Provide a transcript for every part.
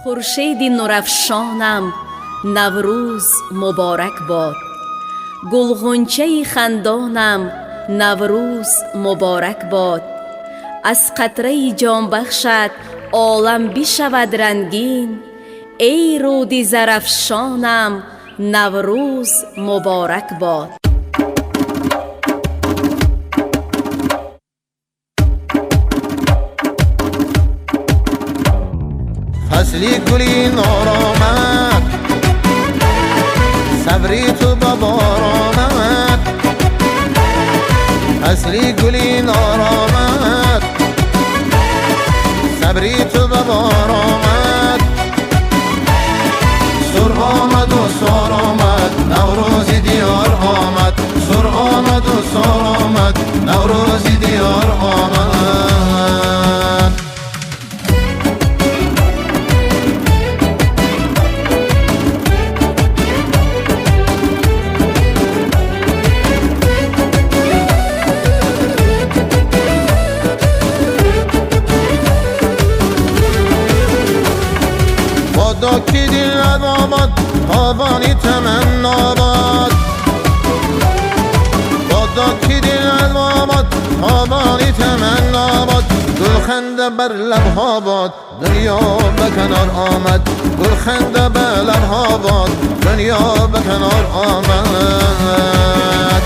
خورشید نورافشانم نوروز مبارک باد، گلغنچه خندانم نوروز مبارک باد. از قطره جان بخشت عالم بشود رنگین، ای رود زرافشانم نوروز مبارک باد. فصلی گلی نور آمد، صبری تو به بار آمد. فصلی گلی نور آمد، صبری تو به بار آمد. سر آمد و سار آمد، نوروز دیار آمد. سر آمد و سار آمد، نوروز دیار آمد. بادا کی دلت آباد، آبانی تمنا باد. بادا کی دلت آباد، آبانی تمنا باد. گلخنده بر لبها باد، دنیا به کنار آمد. گلخنده به لبها باد، دنیا به کنار آمد.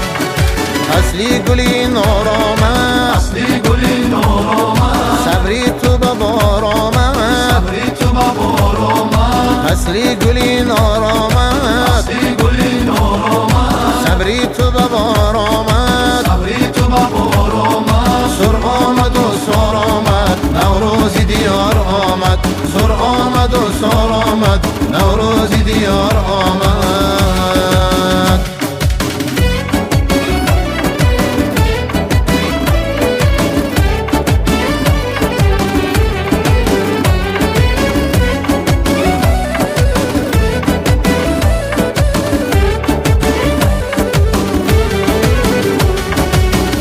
اصلی گلی نور آمد، اصلی گلی نور آمد. صبری تو به بار آمد، صبری تو به بار آمد. اصلی گلی نور آمد، اصلی گلی نور آمد. صبری تو به بار آمد. صبری تو به بار آمد. سر آمد و سار آمد، نوروز دیار آمد. سر آمد و سار آمد، نوروز دیار آمد.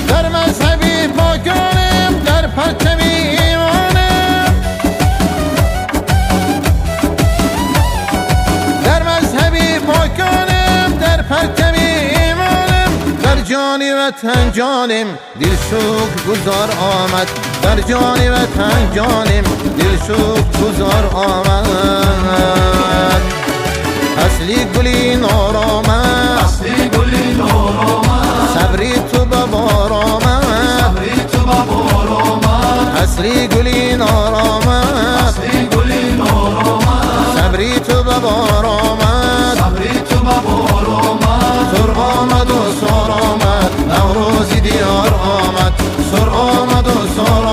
در مذهبی پاکانم، در پرچمی ایمانم. در مذهبی پاکانم، در پرچمی ایمانم. در جانی وطن جانم، دل شکر گزار آمد. در جانی وطن جانم، دل شکر گزار آمد. اصلی گلی نور آمد، اصلی گلی نور آمد. صبری تو به بار آمد. صبری تو به بار آمد. اصلی گلی نور آمد، اصلی گلی نور آمد. صبری تو به بار آمد. صبری تو به بار آمد. سر آمد و سار آمد، نوروز دیار آمد. سر آمد و سار